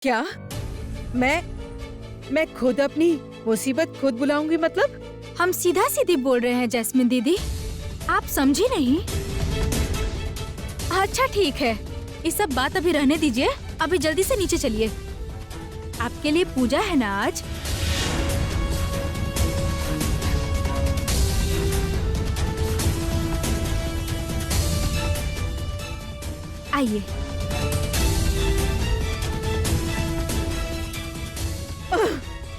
क्या? मैं खुद अपनी मुसीबत खुद बुलाऊंगी मतलब? हम सीधा सीधी बोल रहे हैं जैस्मिन दीदी, आप समझी नहीं? अच्छा ठीक है, ये सब बात अभी रहने दीजिए, अभी जल्दी से नीचे चलिए। आपके लिए पूजा है ना आज? आइए।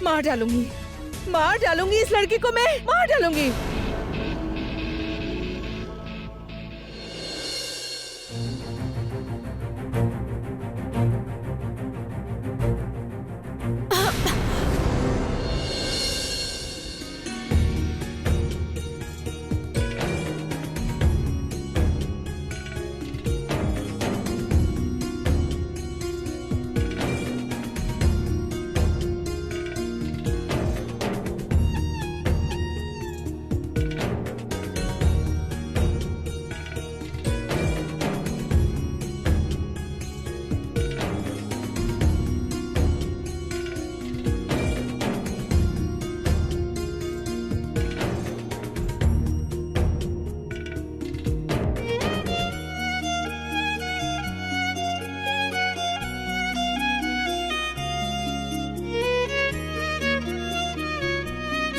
मार डालूंगी इस लड़की को, मैं मार डालूंगी।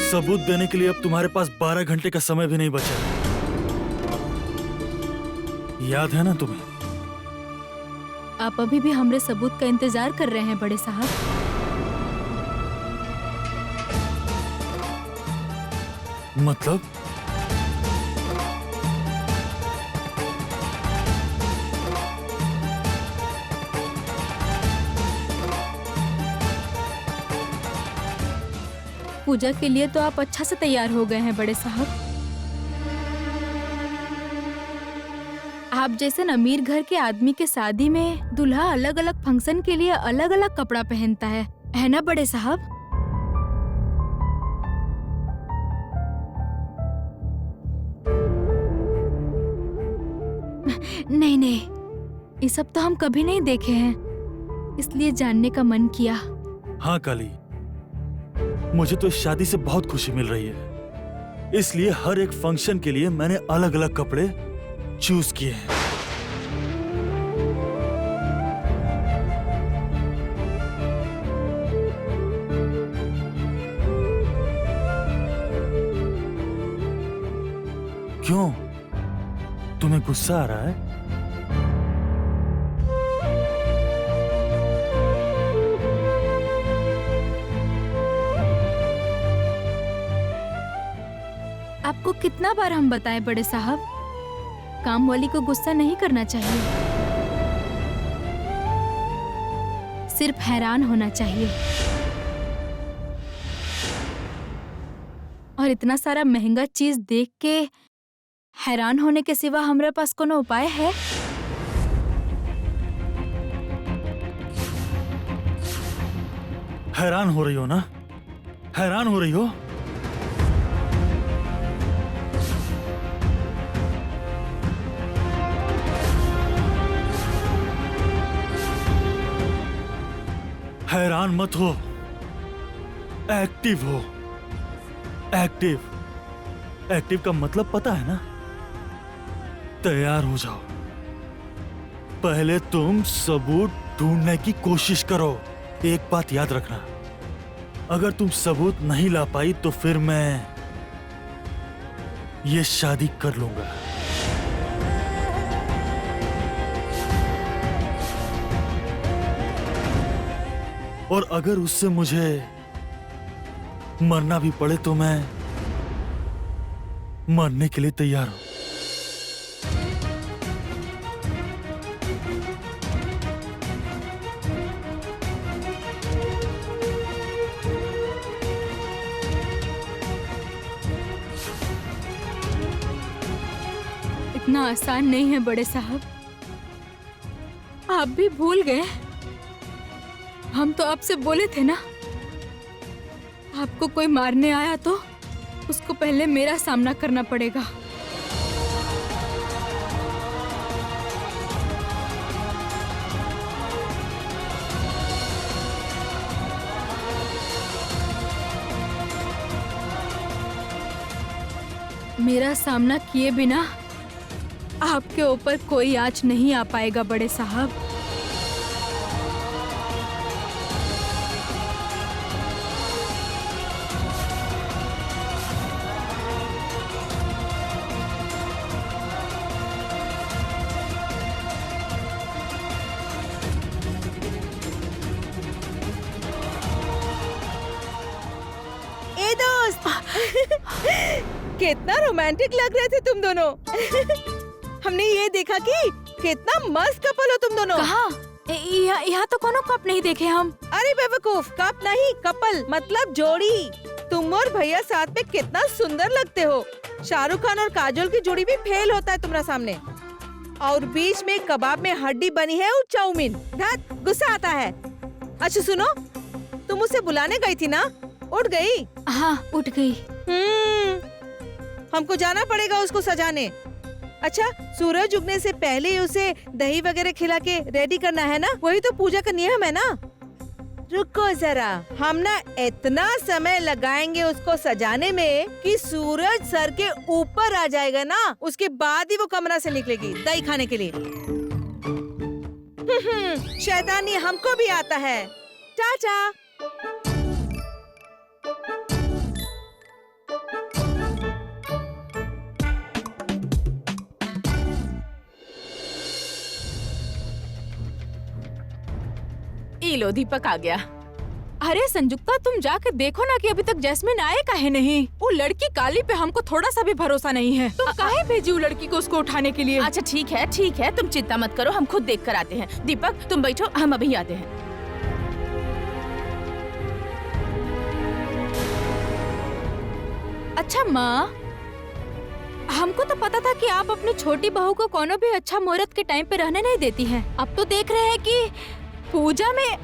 सबूत देने के लिए अब तुम्हारे पास 12 घंटे का समय भी नहीं बचा। याद है ना तुम्हें? आप अभी भी हमरे सबूत का इंतजार कर रहे हैं बड़े साहब? मतलब? पूजा के लिए तो आप अच्छा से तैयार हो गए हैं बड़े साहब। आप जैसे न अमीर घर के आदमी के शादी में दूल्हा अलग अलग फंक्शन के लिए अलग अलग कपड़ा पहनता है ना बड़े साहब? नहीं नहीं, ये सब तो हम कभी नहीं देखे हैं, इसलिए जानने का मन किया। हाँ काली, मुझे तो इस शादी से बहुत खुशी मिल रही है, इसलिए हर एक फंक्शन के लिए मैंने अलग अलग कपड़े चूज किए हैं। क्यों? तुम्हें गुस्सा आ रहा है? आपको कितना बार हम बताएं बड़े साहब, काम वाली को गुस्सा नहीं करना चाहिए, सिर्फ हैरान होना चाहिए। और इतना सारा महंगा चीज देख के हैरान होने के सिवा हमारे पास कोनो उपाय है? हैरान हो रही हो ना? हैरान हो रही हो? हैरान मत हो, एक्टिव हो। एक्टिव का मतलब पता है ना? तैयार हो जाओ। पहले तुम सबूत ढूंढने की कोशिश करो। एक बात याद रखना, अगर तुम सबूत नहीं ला पाई तो फिर मैं ये शादी कर लूंगा। और अगर उससे मुझे मरना भी पड़े तो मैं मरने के लिए तैयार हूं। इतना आसान नहीं है बड़े साहब, आप भी भूल गए। हम तो आपसे बोले थे ना, आपको कोई मारने आया तो उसको पहले मेरा सामना करना पड़ेगा। मेरा सामना किए बिना आपके ऊपर कोई आँच नहीं आ पाएगा बड़े साहब। ए दोस्त कितना रोमांटिक लग रहे थे तुम दोनों। हमने ये देखा कि कितना मस्त कपल हो तुम दोनों। कहाँ? यहाँ तो कोनो कप नहीं देखे हम। अरे बेवकूफ, कप नहीं कपल मतलब जोड़ी। तुम और भैया साथ में कितना सुंदर लगते हो। शाहरुख खान और काजोल की जोड़ी भी फेल होता है तुम्हारा सामने। और बीच में कबाब में हड्डी बनी है और चाउमीन। धत, गुस्सा आता है। अच्छा सुनो, तुम उसे बुलाने गई थी ना, उठ गई? हाँ उठ गई। हमको जाना पड़ेगा उसको सजाने। अच्छा, सूरज उगने से पहले ही उसे दही वगैरह खिला के रेडी करना है ना, वही तो पूजा का नियम है ना। रुको जरा, हम ना इतना समय लगाएंगे उसको सजाने में कि सूरज सर के ऊपर आ जाएगा ना, उसके बाद ही वो कमरा से निकलेगी दही खाने के लिए। शैतानी हमको भी आता है। टाटा। लो दीपक आ गया। अरे संजुक्ता, तुम जाकर देखो ना कि अभी तक जैस्मिन आए काहे नहीं। वो लड़की काली पे हमको थोड़ा सा भी भरोसा नहीं है। तुम काहे भेजी वो लड़की को उसको उठाने के लिए? अच्छा ठीक है, तुम चिंता मत करो, हम खुद देख कर आते हैं। दीपक तुम बैठो, हम अभी आते हैं। अच्छा माँ, हमको तो पता था कि आप अपनी छोटी बहू को कोनो भी अच्छा मुहूर्त के टाइम पे रहने नहीं देती हैं। अब तो देख रहे हैं कि पूजा में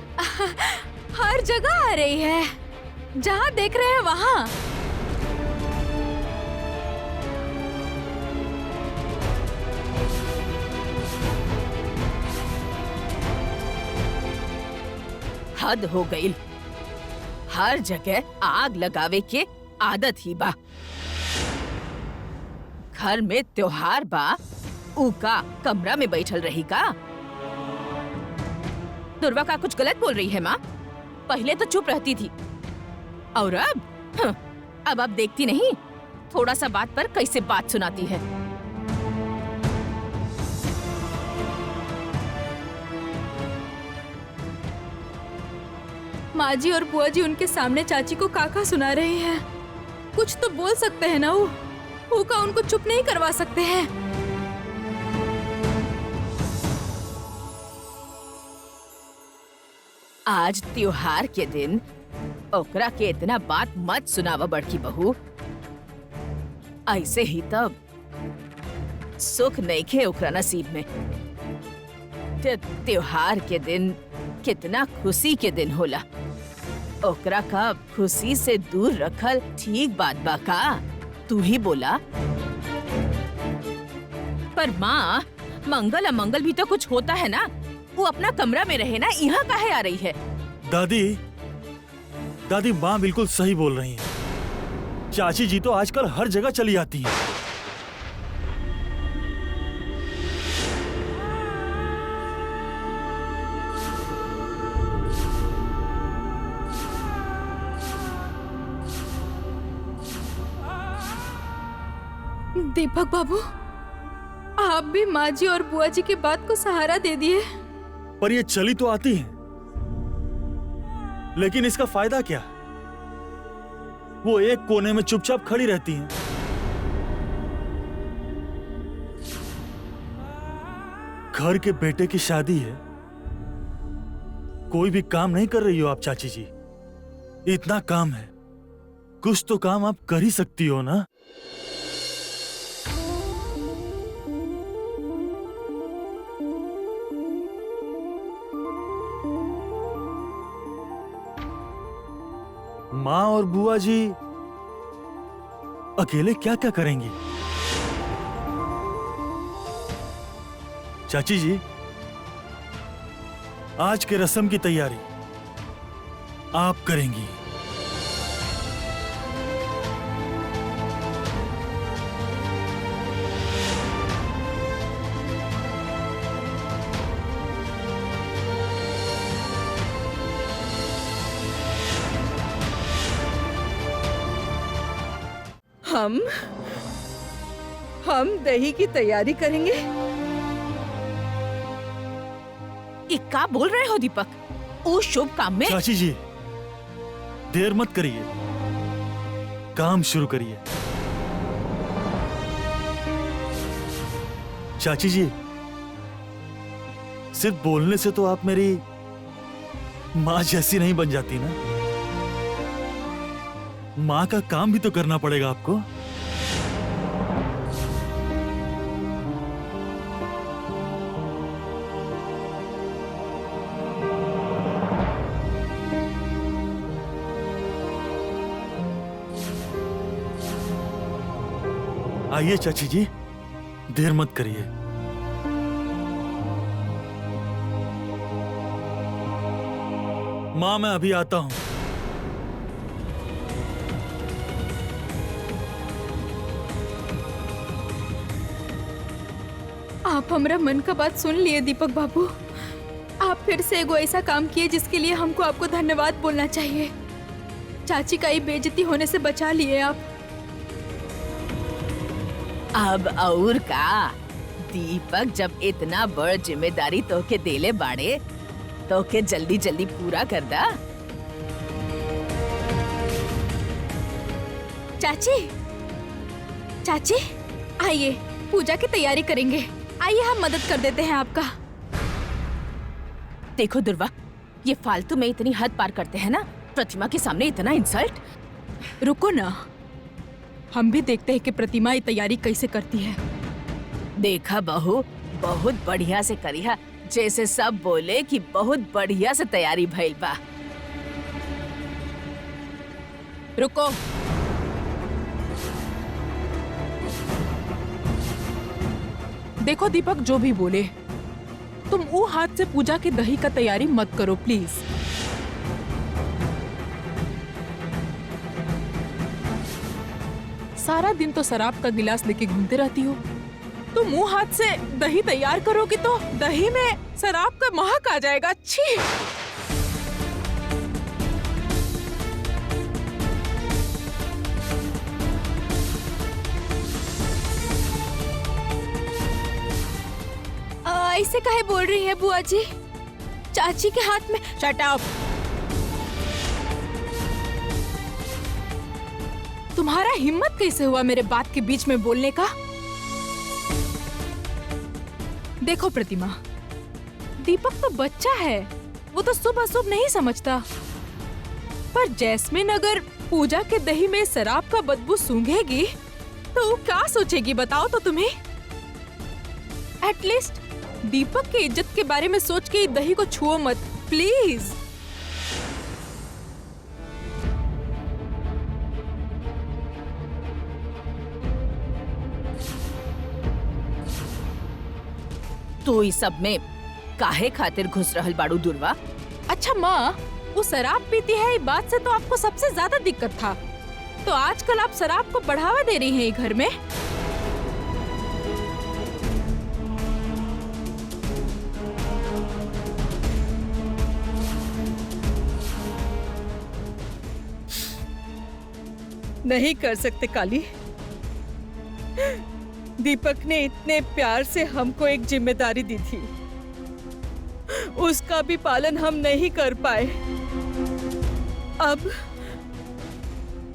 हर जगह आ रही है, जहाँ देख रहे हैं वहाँ। हद हो गई, हर जगह आग लगावे के आदत ही बा। घर में त्योहार बा, उका कमरा में बैठल रही का? दुर्वा का कुछ गलत बोल रही है माँ? पहले तो चुप रहती थी और अब आप देखती नहीं, थोड़ा सा बात पर कैसे बात सुनाती है। माँ जी और बुआ जी उनके सामने चाची को काका सुना रही हैं। कुछ तो बोल सकते हैं ना, वो का उनको चुप नहीं करवा सकते हैं। आज त्योहार के दिन ओकरा के इतना बात मत सुनावा बड़की बहू। ऐसे ही तब सुख नहीं खे ओकरा नसीब में। त्योहार के दिन कितना खुशी के दिन होला, ओकरा का खुशी से दूर रखल ठीक बात बा का? तू ही बोला। पर माँ, मंगल अमंगल भी तो कुछ होता है ना। वो अपना कमरा में रहे ना, यहाँ काहे आ रही है? दादी माँ बिल्कुल सही बोल रही हैं। चाची जी तो आजकल हर जगह चली आती हैं। दीपक बाबू, आप भी माँ जी और बुआ जी की बात को सहारा दे दिए। पर ये चली तो आती हैं, लेकिन इसका फायदा क्या? वो एक कोने में चुपचाप खड़ी रहती हैं। घर के बेटे की शादी है, कोई भी काम नहीं कर रही हो आप चाची जी। इतना काम है, कुछ तो काम आप कर ही सकती हो ना। माँ और बुआ जी अकेले क्या क्या करेंगी? चाची जी, आज के रस्म की तैयारी आप करेंगी। हम दही की तैयारी करेंगे। क्या बोल रहे हो दीपक? उस शुभ काम में? चाची जी, देर मत करिए, काम शुरू करिए। चाची जी, सिर्फ बोलने से तो आप मेरी माँ जैसी नहीं बन जाती ना। माँ का काम भी तो करना पड़ेगा आपको। आइए चाची जी, देर मत करिए। माँ, मैं अभी आता हूं। आप हमारा मन का बात सुन लिए दीपक बाबू। आप फिर से एगो ऐसा काम किए जिसके लिए हमको आपको धन्यवाद बोलना चाहिए। चाची का ये बेइज्जती होने से बचा लिए आप। अब और का दीपक, जब इतना बड़ जिम्मेदारी तोके देले बाड़े तो के जल्दी जल्दी पूरा कर दा। चाची, चाची आइए, पूजा की तैयारी करेंगे। आइए हम मदद कर देते हैं आपका। देखो दुर्वा, ये फालतू में इतनी हद पार करते हैं ना। प्रतिमा के सामने इतना इंसल्ट। रुको ना, हम भी देखते हैं कि प्रतिमा ये तैयारी कैसे करती है। देखा बहू, बहुत बढ़िया से करिहा, जैसे सब बोले कि बहुत बढ़िया से तैयारी भइल बा। रुको, देखो दीपक, जो भी बोले, तुम वो हाथ से पूजा की दही का तैयारी मत करो प्लीज। सारा दिन तो शराब का गिलास लेके घूमते रहती हो। तुम मुंह हाथ से दही तैयार करोगी तो दही में शराब का महक आ जाएगा। छी! ऐसे काहे बोल रही है बुआ जी? चाची के हाथ में। Shut up! तुम्हारा हिम्मत कैसे हुआ मेरे बात के बीच में बोलने का? देखो प्रतिमा, दीपक तो बच्चा है, वो तो शुभ अशुभ नहीं समझता। पर जैस्मिन अगर पूजा के दही में शराब का बदबू सूंघेगी तो वो क्या सोचेगी बताओ तो तुम्हें? एटलीस्ट दीपक की इज्जत के बारे में सोच के दही को छुओ मत प्लीज। तू इस सब में काहे खातिर घुस रहल बाड़ू दुर्वा? अच्छा माँ, वो शराब पीती है, ये बात से तो आपको सबसे ज्यादा दिक्कत था। तो आजकल आप शराब को बढ़ावा दे रही हैं ये घर में। नहीं कर सकते काली। दीपक ने इतने प्यार से हमको एक जिम्मेदारी दी थी, उसका भी पालन हम नहीं कर पाए। अब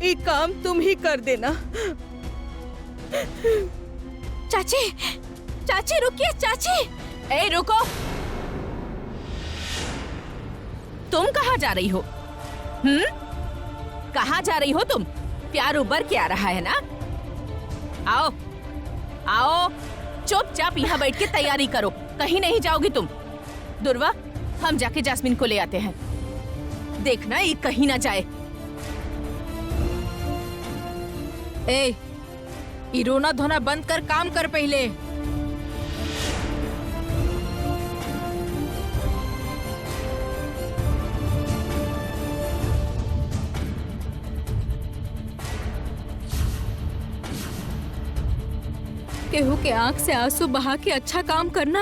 ये काम तुम ही कर देना। चाची, चाची रुकिए चाची। ए रुको, तुम कहाँ जा रही हो? कहाँ जा रही हो तुम? प्यार उबर के आ रहा है ना? आओ आओ, चुपचाप यहाँ बैठ के तैयारी करो, कहीं नहीं जाओगी तुम। दुर्वा, हम जाके जास्मिन को ले आते हैं, देखना ये कहीं ना जाए। ए, ये रोना धोना बंद कर, काम कर पहले। केहू के आंख से आंसू बहा के अच्छा काम करना,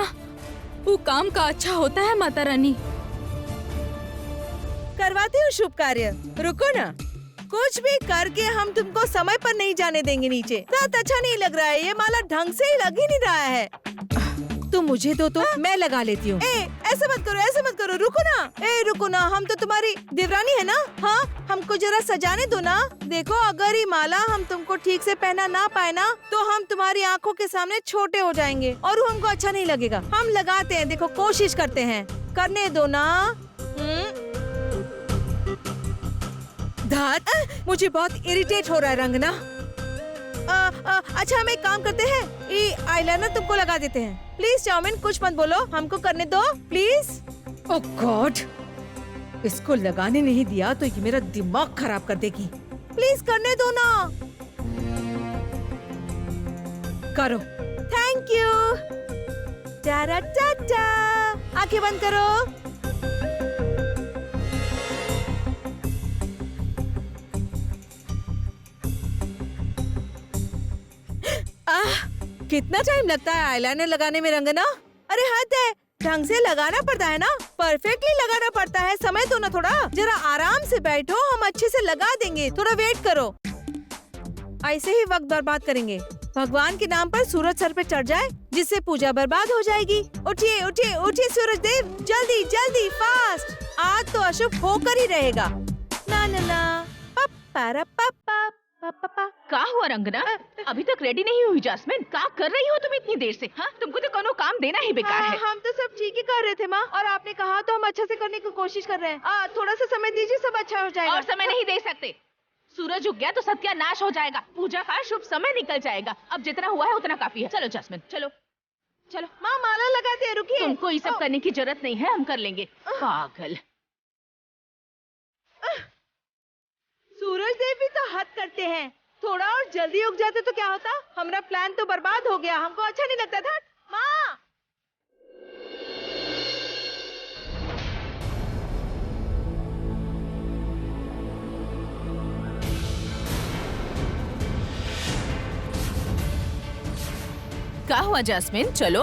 वो काम का अच्छा होता है माता रानी। करवाती हूँ शुभ कार्य, रुको ना। कुछ भी करके हम तुमको समय पर नहीं जाने देंगे नीचे। बहुत अच्छा नहीं लग रहा है, ये माला ढंग से ही लग ही नहीं रहा है। तुम मुझे दो तो मैं लगा लेती हूँ। ऐसा मत करो, ऐसा मत करो, रुको ना। रुको ना, हम तो तुम्हारी देवरानी है ना। हाँ, हमको जरा सजाने दो ना। देखो, अगर ये माला हम तुमको ठीक से पहना ना पाए ना, तो हम तुम्हारी आंखों के सामने छोटे हो जाएंगे और वो हमको अच्छा नहीं लगेगा। हम लगाते हैं, देखो कोशिश करते हैं, करने दो ना। धात, मुझे बहुत इरिटेट हो रहा है रंग ना। अच्छा, हम एक काम करते हैं, ये आईलाइनर तुमको लगा देते हैं। प्लीज चाउमिन, कुछ मत बोलो, हमको करने दो प्लीज। ओह गॉड, इसको लगाने नहीं दिया तो ये मेरा दिमाग खराब कर देगी। प्लीज करने दो ना। करो, थैंक यू। टारा टाटा, आंखें बंद करो। कितना टाइम लगता है आईलाइनर लगाने में रंगना? अरे हद है, ढंग से लगाना पड़ता है ना, परफेक्टली लगाना पड़ता है। समय दो ना थोड़ा, जरा आराम से बैठो, हम अच्छे से लगा देंगे, थोड़ा वेट करो। ऐसे ही वक्त बर्बाद करेंगे। भगवान के नाम पर सूरज सर पे चढ़ जाए, जिससे पूजा बर्बाद हो जाएगी। उठिए उठिए उठिए सूरज देव, जल्दी जल्दी, फास्ट। आज तो अशुभ होकर ही रहेगा। ना ना ना, पापा पापा पापा। का हुआ रंगना? अभी तक रेडी नहीं हुई जैस्मिन? क्या कर रही हो तुम इतनी देर से? हाँ, तुमको तो कोनो काम देना ही बेकार है। हम तो सब ठीक ही कर रहे थे माँ, और आपने कहा तो हम अच्छा से करने की कोशिश कर रहे हैं। थोड़ा सा समय दीजिए, सब अच्छा हो जाएगा। और समय नहीं दे सकते, सूरज उग गया तो सत्यानाश हो जाएगा, पूजा का शुभ समय निकल जाएगा। अब जितना हुआ है उतना काफी है। चलो जैस्मिन, चलो चलो। माँ, माला लगाते हैं, रुकिए। तुमको ये सब करने की जरूरत नहीं है, हम कर लेंगे। पागल। सूरज देव भी तो हद करते हैं, थोड़ा और जल्दी उग जाते तो क्या होता? हमारा प्लान तो बर्बाद हो गया, हमको अच्छा नहीं लगता था। माँ, क्या हुआ जैस्मिन? चलो।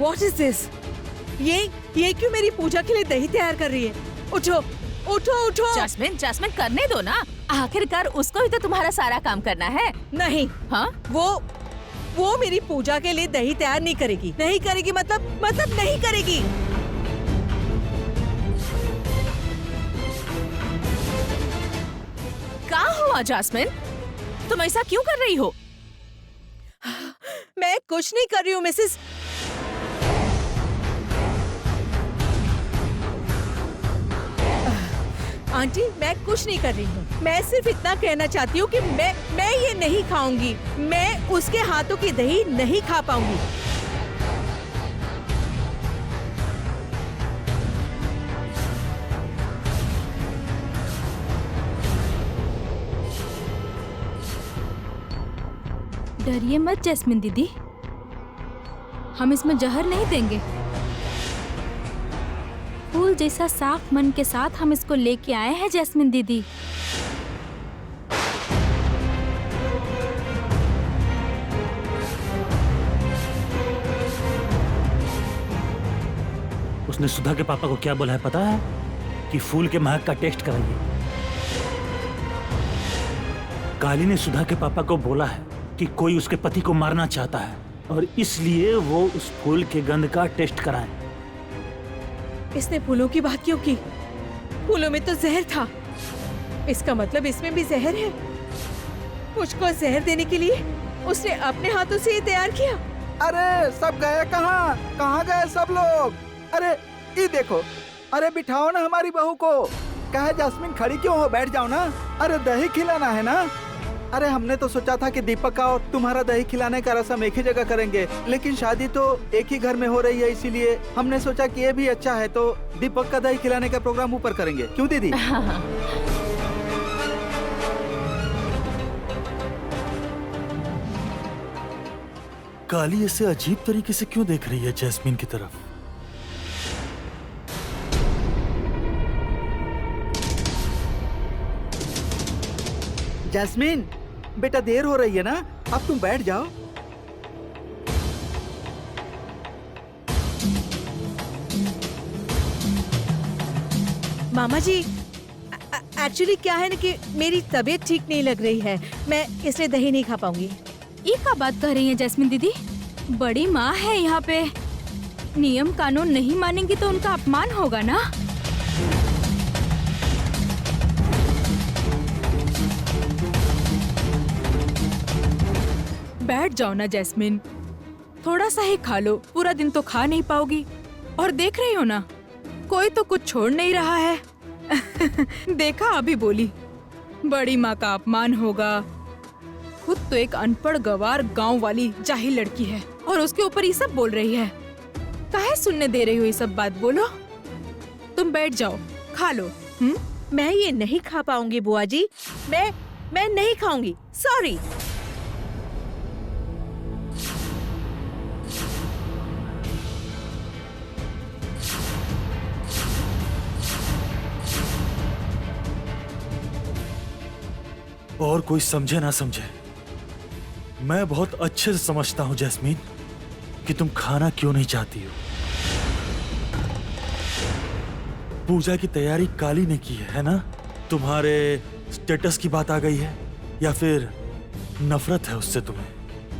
What is this? ये क्यों मेरी पूजा के लिए दही तैयार कर रही है? उठो उठो उठो। जैस्मिन, जैस्मिन करने दो ना, आखिरकार उसको भी तो तुम्हारा सारा काम करना है। नहीं, हाँ, वो मेरी पूजा के लिए दही तैयार नहीं करेगी। नहीं करेगी मतलब नहीं करेगी। क्या हुआ जैस्मिन? तुम ऐसा क्यों कर रही हो? मैं कुछ नहीं कर रही हूँ मिसेस। आंटी, मैं कुछ नहीं कर रही हूँ। मैं सिर्फ इतना कहना चाहती हूँ कि मैं ये नहीं खाऊंगी। मैं उसके हाथों की दही नहीं खा पाऊंगी। डरिए मत जैस्मिन दीदी, हम इसमें जहर नहीं देंगे। फूल जैसा साफ मन के साथ हम इसको लेके आए हैं जैस्मिन दीदी। उसने सुधा के पापा को क्या बोला है पता है? कि फूल के महक का टेस्ट कराइए। काली ने सुधा के पापा को बोला है कि कोई उसके पति को मारना चाहता है और इसलिए वो उस फूल के गंध का टेस्ट कराए। इसने फूलों की बात क्यों की? फूलों में तो जहर था, इसका मतलब इसमें भी जहर है। मुझको जहर देने के लिए उसने अपने हाथों से ये तैयार किया। अरे सब गए कहाँ? कहाँ गए सब लोग? अरे ये देखो, अरे बिठाओ ना हमारी बहू को। कहे जैस्मिन खड़ी क्यों हो? बैठ जाओ ना। अरे दही खिलाना है ना। अरे हमने तो सोचा था कि दीपक का और तुम्हारा दही खिलाने का रस्म एक ही जगह करेंगे, लेकिन शादी तो एक ही घर में हो रही है, इसीलिए हमने सोचा कि ये भी अच्छा है तो दीपक का दही खिलाने का प्रोग्राम ऊपर करेंगे। क्यों दीदी? काली ऐसे अजीब तरीके से क्यों देख रही है जैस्मिन की तरफ? जैस्मिन बेटा, देर हो रही है ना, अब तुम बैठ जाओ। मामा जी, एक्चुअली क्या है ना कि मेरी तबीयत ठीक नहीं लग रही है, मैं इसलिए दही नहीं खा पाऊंगी। ये क्या बात कर रही है जैस्मिन दीदी? बड़ी माँ है यहाँ पे, नियम कानून नहीं मानेंगी तो उनका अपमान होगा ना। बैठ जाओ ना जैस्मिन, थोड़ा सा ही खा लो, पूरा दिन तो खा नहीं पाओगी। और देख रही हो ना, कोई तो कुछ छोड़ नहीं रहा है। देखा, अभी बोली बड़ी माँ का अपमान होगा। खुद तो एक अनपढ़ गवार गांव वाली जाहिल लड़की है और उसके ऊपर ये सब बोल रही है। काहे सुनने दे रही हो ये सब बात? बोलो, तुम बैठ जाओ, खा लो। मैं ये नहीं खा पाऊंगी बुआ जी, मैं नहीं खाऊंगी, सॉरी। और कोई समझे ना समझे, मैं बहुत अच्छे से समझता हूँ जैस्मीन कि तुम खाना क्यों नहीं चाहती हो। पूजा की तैयारी काली ने की है ना? तुम्हारे स्टेटस की बात आ गई है या फिर नफरत है उससे तुम्हें?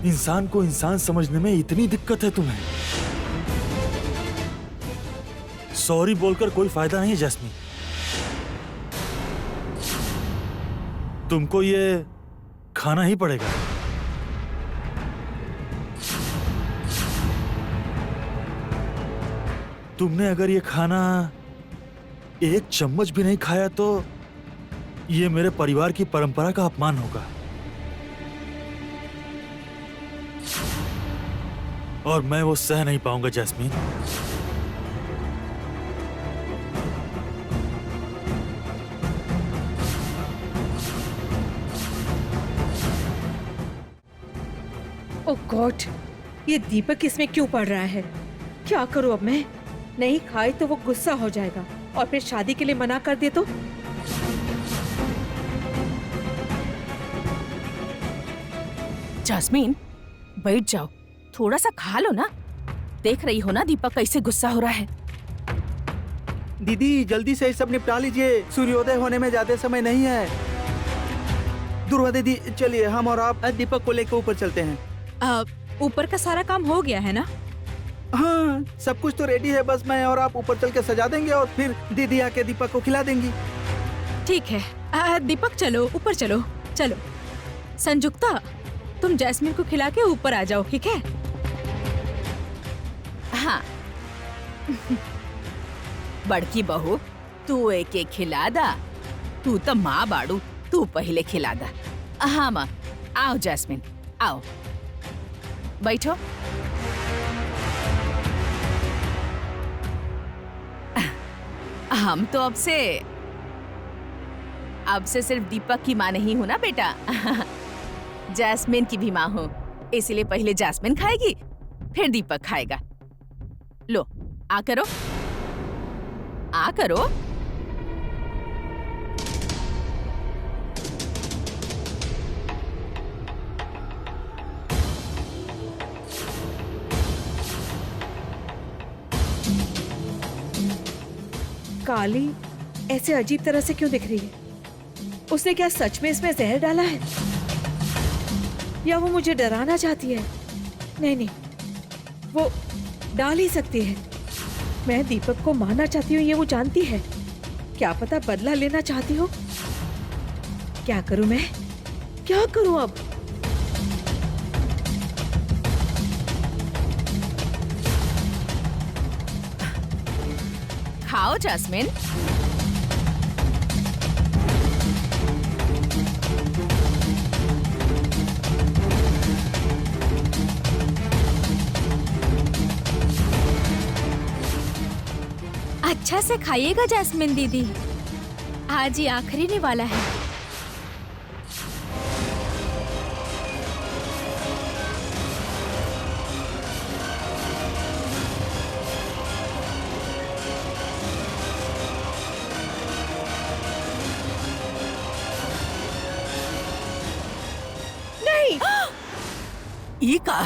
इंसान को इंसान समझने में इतनी दिक्कत है तुम्हें? सॉरी बोलकर कोई फायदा नहीं है जैस्मीन, तुमको ये खाना ही पड़ेगा। तुमने अगर ये खाना एक चम्मच भी नहीं खाया तो ये मेरे परिवार की परंपरा का अपमान होगा और मैं वो सह नहीं पाऊंगा जैस्मीन। ओह गॉड, ये दीपक इसमें क्यों पड़ रहा है? क्या करूं अब मैं? नहीं खाई तो वो गुस्सा हो जाएगा और फिर शादी के लिए मना कर दे तो? जैस्मीन, बैठ जाओ, थोड़ा सा खा लो ना। देख रही हो ना दीपक कैसे गुस्सा हो रहा है। दीदी जल्दी से ये सब निपटा लीजिए, सूर्योदय होने में ज्यादा समय नहीं है। दुर्वा दीदी चलिए, हम और आप दीपक को लेकर ऊपर चलते हैं। ऊपर का सारा काम हो गया है ना? हाँ, सब कुछ तो रेडी है, बस मैं और आप ऊपर चल के सजा देंगे और फिर दीदी आके दीपक को खिला देंगी। ठीक है, दीपक चलो ऊपर चलो। चलो संजुक्ता, तुम जैस्मिन को खिला के ऊपर आ जाओ, ठीक है? हाँ। बड़की बहू, तू एक एक खिला दा। तू तो माँ बाड़ू, तू पहले खिला दा। हाँ माँ, आओ जैस्मिन, आओ बैठो। हम तो अब से सिर्फ दीपक की माँ नहीं हूँ ना बेटा, जैस्मिन की भी माँ हूँ। इसीलिए पहले जैस्मिन खाएगी, फिर दीपक खाएगा। लो, आ करो, आ करो। काली ऐसे अजीब तरह से क्यों दिख रही है? उसने क्या सच में इसमें जहर डाला है या वो मुझे डराना चाहती है? नहीं नहीं, वो डाल ही सकती है। मैं दीपक को मारना चाहती हूँ ये वो जानती है। क्या पता बदला लेना चाहती हो। क्या करूं मैं, क्या करूं अब? खाओ जैस्मिन। अच्छा से खाइएगा जैस्मिन दीदी, आज ही आखिरी ने वाला है। ये का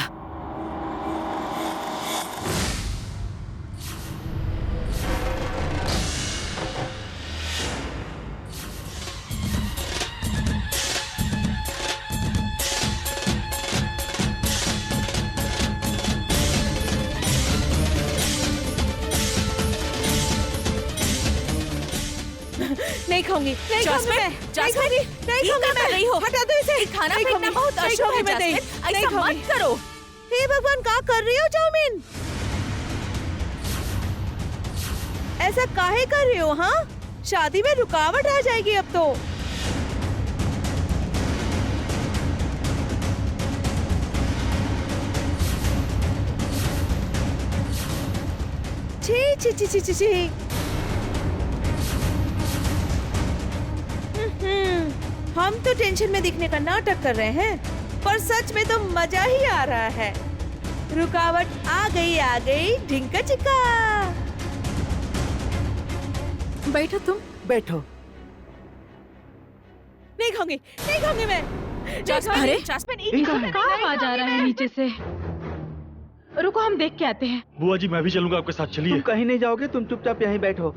नहीं खाऊंगी, नहीं खाऊंगी जास्मिन, मैं, नहीं जास्मिन, खाऊंगी, नहीं ये खाऊंगी क्या कर मैं। रही हो? हटा दो इसे। ये खाना नहीं फेंकना खाऊंगी, बहुत नहीं अशुभ है, खाऊंगी मैं, नहीं, जास्मिन। नहीं ऐसा खाऊंगी। मत करो। हे भगवान, क्या कर रही हो चाउमीन? ऐसा काहे कर रही हो? हाँ, शादी में रुकावट आ जाएगी अब तो। छी छी छी छी छी छी। हम तो टेंशन में दिखने का नाटक कर रहे हैं, पर सच में तो मजा ही आ रहा है। रुकावट आ गई ढिंका चिक्का। बैठो तुम। बैठो। नहीं खाऊंगी मैं। जास्मिन, अरे, जास्मिन, इनका है। कहाँ आवाज आ रहा है नीचे से? रुको, हम देख के आते हैं। बुआ जी मैं भी चलूंगा आपके साथ, चलिए। तुम कहीं नहीं जाओगे, तुम चुपचाप यहीं बैठो।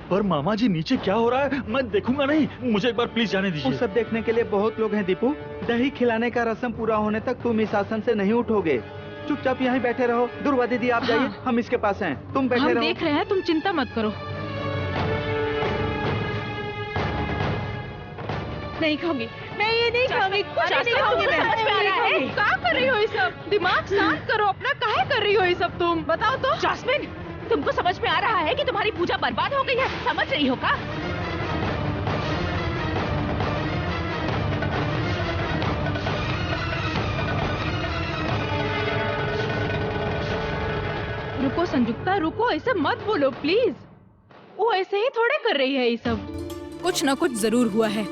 पर मामा जी नीचे क्या हो रहा है मैं देखूंगा नहीं, मुझे एक बार प्लीज जाने वो दीजिए। सब देखने के लिए बहुत लोग हैं दीपू। दही खिलाने का रस्म पूरा होने तक तुम इस आसन से नहीं उठोगे। चुपचाप यहीं बैठे रहो। दुर्वा दीदी आप जाइए, हाँ। हम इसके पास हैं, तुम बैठे हम रहो। देख रहे हैं, तुम चिंता मत करो। नहीं खाऊंगी मैं, ये नहीं खाऊंगी, कुछ नहीं खाऊंगी मैं। समझ में आ रहा है? क्या कर रही हो ये सब? दिमाग शांत करो अपना। काहे कर रही हो ये सब तुम? बताओ तो। जास्मिन, तुमको समझ में आ रहा है कि तुम्हारी पूजा बर्बाद हो गई है? समझ रही हो का? रुको संजुक्ता, रुको, ऐसे मत बोलो प्लीज। वो ऐसे ही थोड़े कर रही है ये सब। कुछ ना कुछ जरूर हुआ है।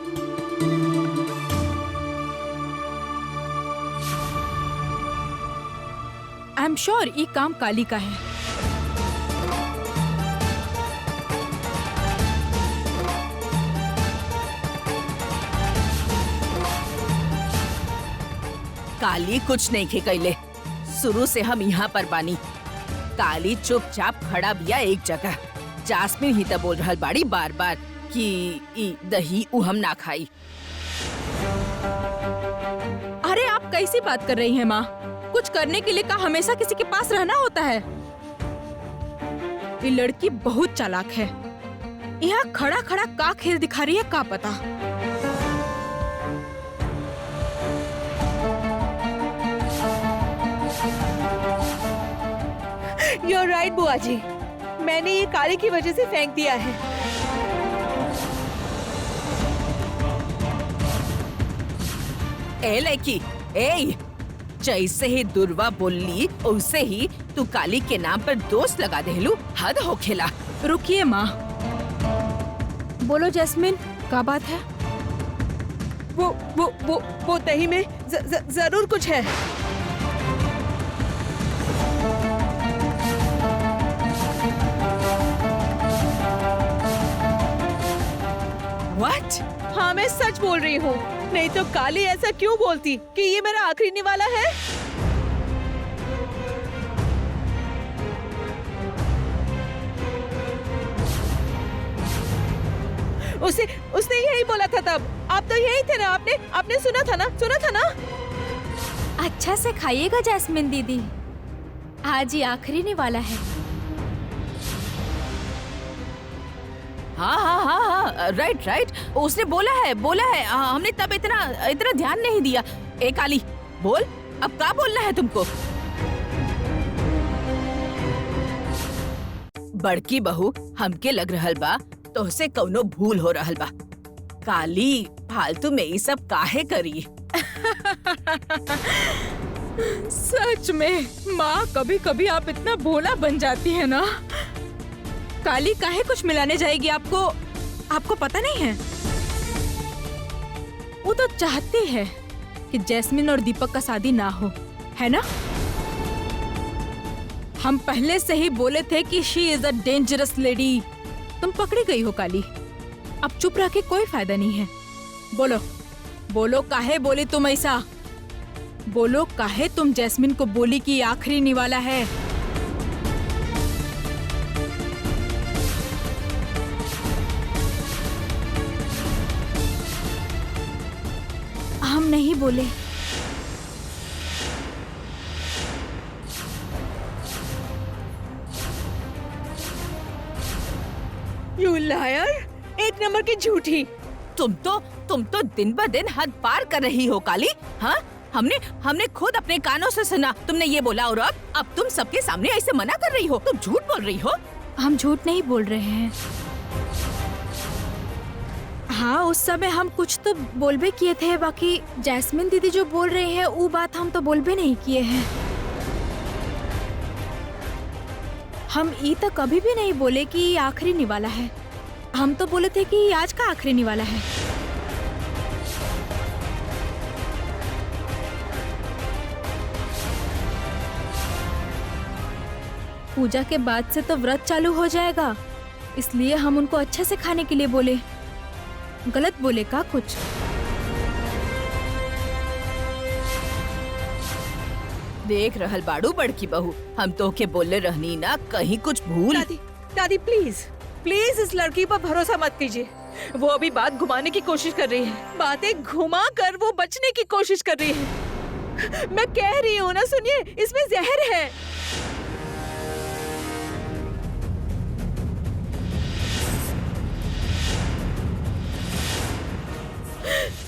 आई एम श्योर ये काम काली का है। काली कुछ नहीं खे कैले। शुरू से हम यहाँ पर बानी। काली चुपचाप खड़ा बिया एक जगह। जास्मिन ही तो बोल रहल बाड़ी बार बार कि ई दही उ हम ना खाई। अरे आप कैसी बात कर रही हैं माँ? कुछ करने के लिए का हमेशा किसी के पास रहना होता है? ये लड़की बहुत चालाक है। यहाँ खड़ा खड़ा का खेल दिखा रही है, का पता। You're right, बुआ जी। मैंने ये काली की वजह से फेंक दिया है। ए लड़की, ए जैसे ही दुर्वा बोली वैसे ही तू काली के नाम पर दोस्त लगा देलू। हद हो खेला। रुकिए माँ। बोलो जैस्मिन, क्या बात है? वो दही में जरूर कुछ है। What? हाँ, मैं सच बोल रही हूँ। नहीं तो काली ऐसा क्यों बोलती कि ये मेरा आखिरी निवाला है? उसने यही बोला था तब। आप तो यही थे ना? आपने सुना था ना? अच्छा से खाइएगा जैस्मिन दीदी, आज ही आखिरी निवाला है। हाँ, राइट। उसने बोला है। हमने तब इतना ध्यान नहीं दिया। ए काली, बोल, अब क्या बोलना है तुमको? बड़की बहू, हमके लग रहल बा तोहसे कौनो भूल हो रहल बा। काली फालतू में ये सब काहे करी? सच में माँ, कभी कभी आप इतना भोला बन जाती है ना। काली काहे कुछ मिलाने जाएगी आपको पता नहीं है? वो तो चाहती है कि जैस्मिन और दीपक का शादी ना हो, है ना? हम पहले से ही बोले थे कि she is a dangerous lady. तुम पकड़ी गई हो काली। अब चुप रह के कोई फायदा नहीं है। बोलो काहे बोली तुम ऐसा? बोलो काहे तुम जैस्मिन को बोली कि आखिरी निवाला है? हम नहीं बोले। You liar! एक नंबर की झूठी। तुम तो दिन ब दिन हद पार कर रही हो काली। हाँ, हमने खुद अपने कानों से सुना तुमने ये बोला, और अब तुम सबके सामने ऐसे मना कर रही हो। तुम झूठ बोल रही हो। हम झूठ नहीं बोल रहे हैं। हाँ, उस समय हम कुछ तो बोल भी किए थे, बाकी जैस्मिन दीदी जो बोल रही है वो बात हम तो बोल भी नहीं किए हैं। हम ई तो कभी भी नहीं बोले कि ये आखिरी निवाला है। हम तो बोले थे कि आज का आखिरी निवाला है। पूजा के बाद से तो व्रत चालू हो जाएगा, इसलिए हम उनको अच्छे से खाने के लिए बोले। गलत बोले का कुछ? देख रहल बाड़ू बड़की बहू, हम तो के बोले रहनी ना कहीं कुछ भूल। दादी, दादी प्लीज प्लीज इस लड़की पर भरोसा मत कीजिए। वो अभी बात घुमाने की कोशिश कर रही है। बातें घुमा कर वो बचने की कोशिश कर रही है। मैं कह रही हूँ ना, सुनिए, इसमें जहर है।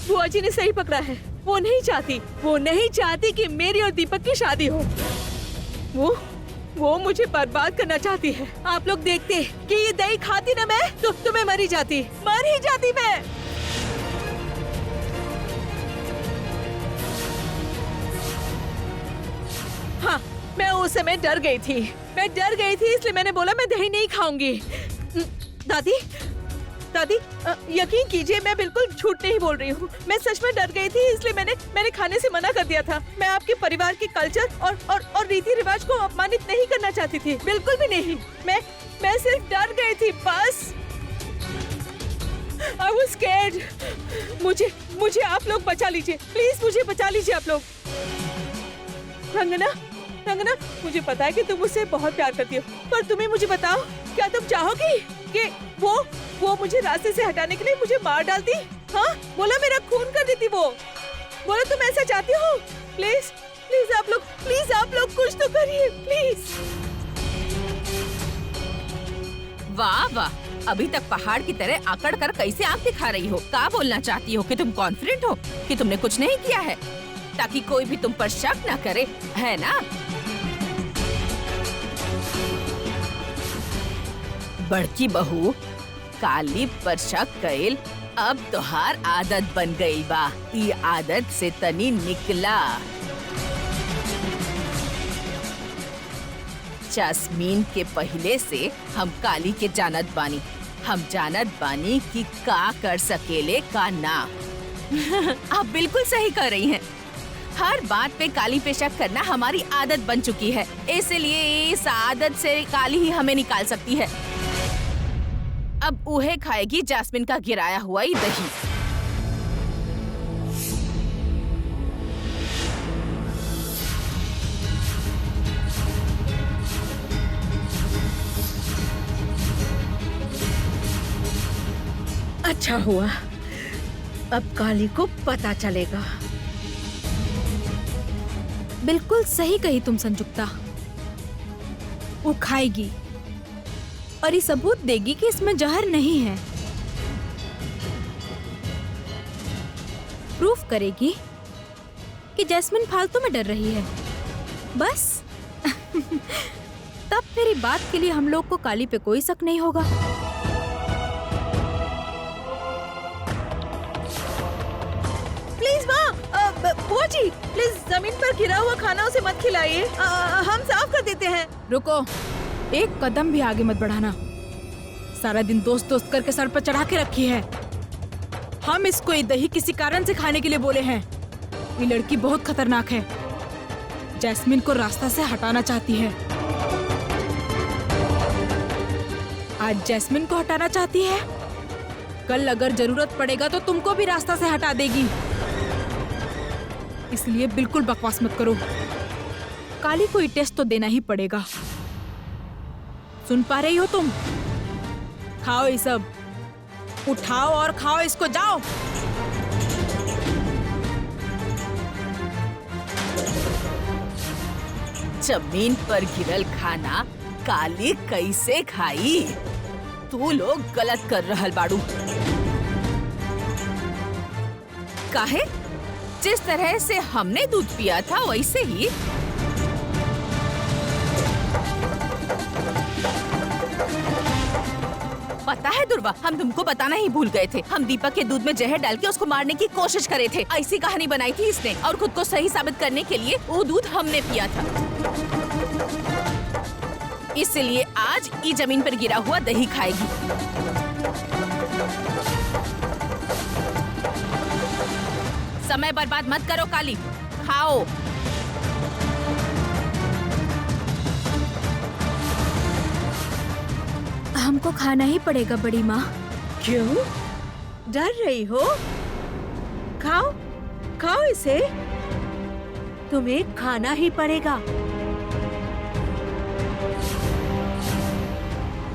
बुआ जी ने सही पकड़ा है। वो नहीं चाहती कि मेरी और दीपक की शादी हो। वो मुझे बर्बाद करना चाहती है। आप लोग देखते कि ये दही खाती ना मैं, तो मैं मर ही जाती मैं। हाँ, मैं उस समय डर गई थी, इसलिए मैंने बोला मैं दही नहीं खाऊंगी। दादी, यकीन कीजिए, मैं बिल्कुल झूठ नहीं बोल रही हूँ। मैं सच में डर गई थी, इसलिए मैंने खाने से मना कर दिया था। मैं आपके परिवार के कल्चर और रीति रिवाज को अपमानित नहीं करना चाहती थी, बिल्कुल भी नहीं। मैं सिर्फ डर गई थी, बस। I was scared। मुझे आप लोग बचा लीजिए, प्लीज मुझे बचा लीजिए आप लोग। रंगना, मुझे पता है कि तुम मुझसे बहुत प्यार करती हो, पर तुम्हें मुझे बताओ, क्या तुम चाहोगी कि वो मुझे रास्ते से हटाने के लिए मुझे मार डालती? हाँ, बोला मेरा खून कर देती वो। बोला तुम ऐसा चाहती हो? प्लीज आप लोग कुछ तो करिए, प्लीज। वाह, अभी तक पहाड़ की तरह आकड़ कर कैसे आंख दिखा रही हो? क्या बोलना चाहती हो? कि तुम कॉन्फिडेंट हो कि तुमने कुछ नहीं किया है, ताकि कोई भी तुम पर शक न करे, है ना? बड़की बहू, काली पर शक कइल अब तोहार आदत बन गई बा। ई आदत से तनी निकला। जैस्मीन के पहले से हम काली के जानत बानी। हम जानत बानी कि का कर सकेले का ना। आप बिल्कुल सही कर रही हैं। हर बात पे काली पे शक करना हमारी आदत बन चुकी है, इसलिए इस आदत से काली ही हमें निकाल सकती है। अब उहे खाएगी जैस्मिन का गिराया हुआ ही दही। अच्छा हुआ, अब काली को पता चलेगा। बिल्कुल सही कही तुम संजुक्ता। वो खाएगी और ये सबूत देगी कि इसमें जहर नहीं है। प्रूफ करेगी कि जैस्मिन फालतू में डर रही है, बस। तब मेरी बात के लिए हम लोग को काली पे कोई शक नहीं होगा। प्लीज माँ, बुआ जी, प्लीज जमीन पर गिरा हुआ खाना उसे मत खिलाइए। हम साफ कर देते हैं। रुको, एक कदम भी आगे मत बढ़ाना। सारा दिन दोस्त करके सर पर चढ़ा के रखी है। हम इसको ये दही किसी कारण से खाने के लिए बोले हैं। ये लड़की बहुत खतरनाक है, जैस्मिन को रास्ता से हटाना चाहती है। आज जैस्मिन को हटाना चाहती है, कल अगर जरूरत पड़ेगा तो तुमको भी रास्ता से हटा देगी। इसलिए बिल्कुल बकवास मत करो। काली को ये टेस्ट तो देना ही पड़ेगा। सुन पा रही हो तुम? खाओ ये सब, उठाओ और खाओ इसको, जाओ। जमीन पर गिरल खाना काली कैसे खाई? तू लोग गलत कर रहल बाड़ू। काहे? जिस तरह से हमने दूध पिया था वैसे ही। पता है दुर्वा, हम तुमको बताना ही भूल गए थे। हम दीपक के दूध में जहर डाल के उसको मारने की कोशिश करे थे। ऐसी कहानी बनाई थी इसने, और खुद को सही साबित करने के लिए वो दूध हमने पिया था। इसलिए आज ये जमीन पर गिरा हुआ दही खाएगी। समय बर्बाद मत करो काली, खाओ। हमको खाना ही पड़ेगा बड़ी माँ। क्यों डर रही हो? खाओ खाओ इसे, तुम्हें खाना ही पड़ेगा।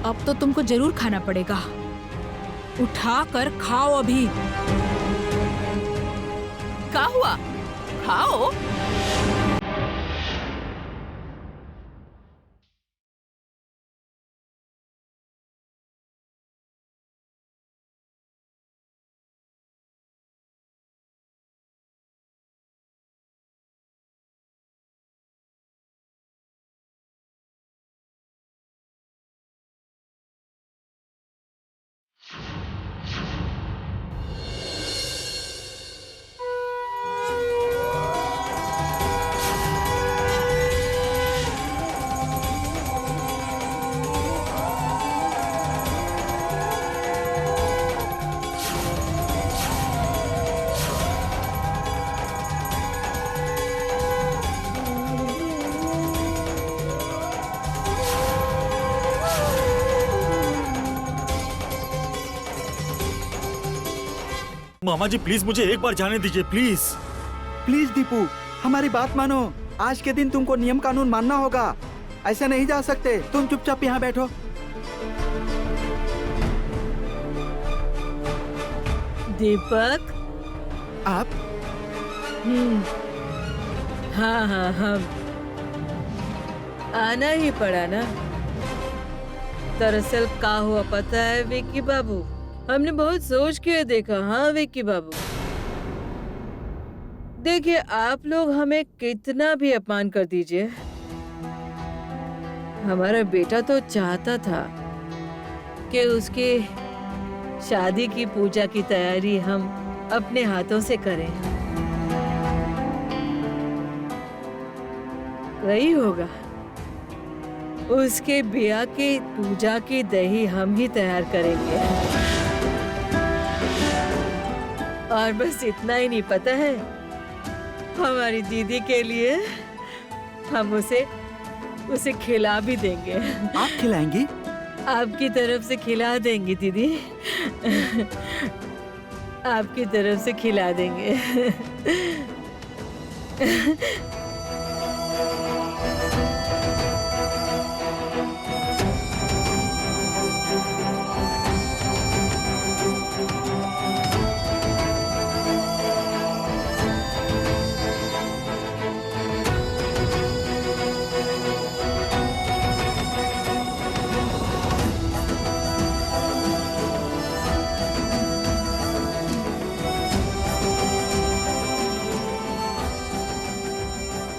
अब तो तुमको जरूर खाना पड़ेगा। उठा कर खाओ अभी। क्या हुआ? खाओ। मामा जी प्लीज मुझे एक बार जाने दीजिए प्लीज। प्लीज दीपू, हमारी बात मानो। आज के दिन तुमको नियम कानून मानना होगा। ऐसे नहीं जा सकते। तुम चुपचाप यहाँ बैठो। दीपक, आप? हाँ हाँ हम आना ही पड़ा ना। दरअसल क्या हुआ पता है विक्की बाबू, हमने बहुत सोच के देखा। हाँ विक्की बाबू, देखिए आप लोग हमें कितना भी अपमान कर दीजिए, हमारा बेटा तो चाहता था कि उसके शादी की पूजा की तैयारी हम अपने हाथों से करें। वही होगा, उसके ब्याह के पूजा की दही हम ही तैयार करेंगे। और बस इतना ही नहीं पता है, हमारी दीदी के लिए हम उसे खिला भी देंगे। आप खिलाएंगी? आपकी तरफ से खिला देंगी दीदी, आपकी तरफ से खिला देंगे।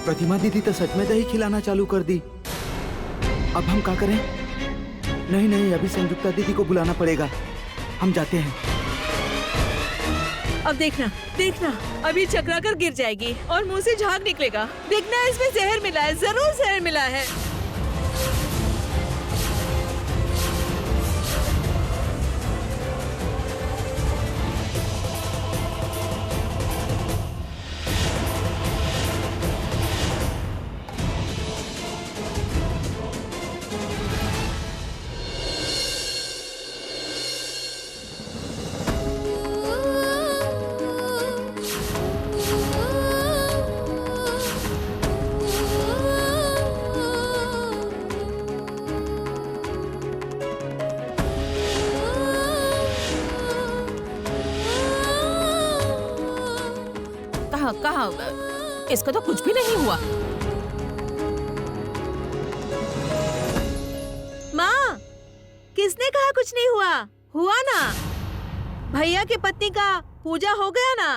प्रतिमा दीदी तो सच में दही खिलाना चालू कर दी। अब हम क्या करें? नहीं नहीं, अभी संयुक्ता दीदी को बुलाना पड़ेगा। हम जाते हैं। अब देखना देखना, अभी चकरा कर गिर जाएगी और मुंह से झाग निकलेगा। देखना इसमें जहर मिला है, जरूर जहर मिला है। कहाँ? इसका तो कुछ भी नहीं हुआ। किसने कहा कुछ नहीं हुआ? हुआ ना, भैया की पत्नी का पूजा हो गया ना।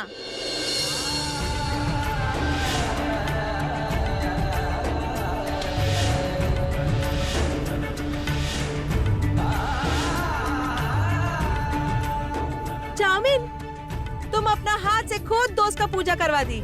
चाउमीन, तुम अपना हाथ से खुद दोस्त का पूजा करवा दी।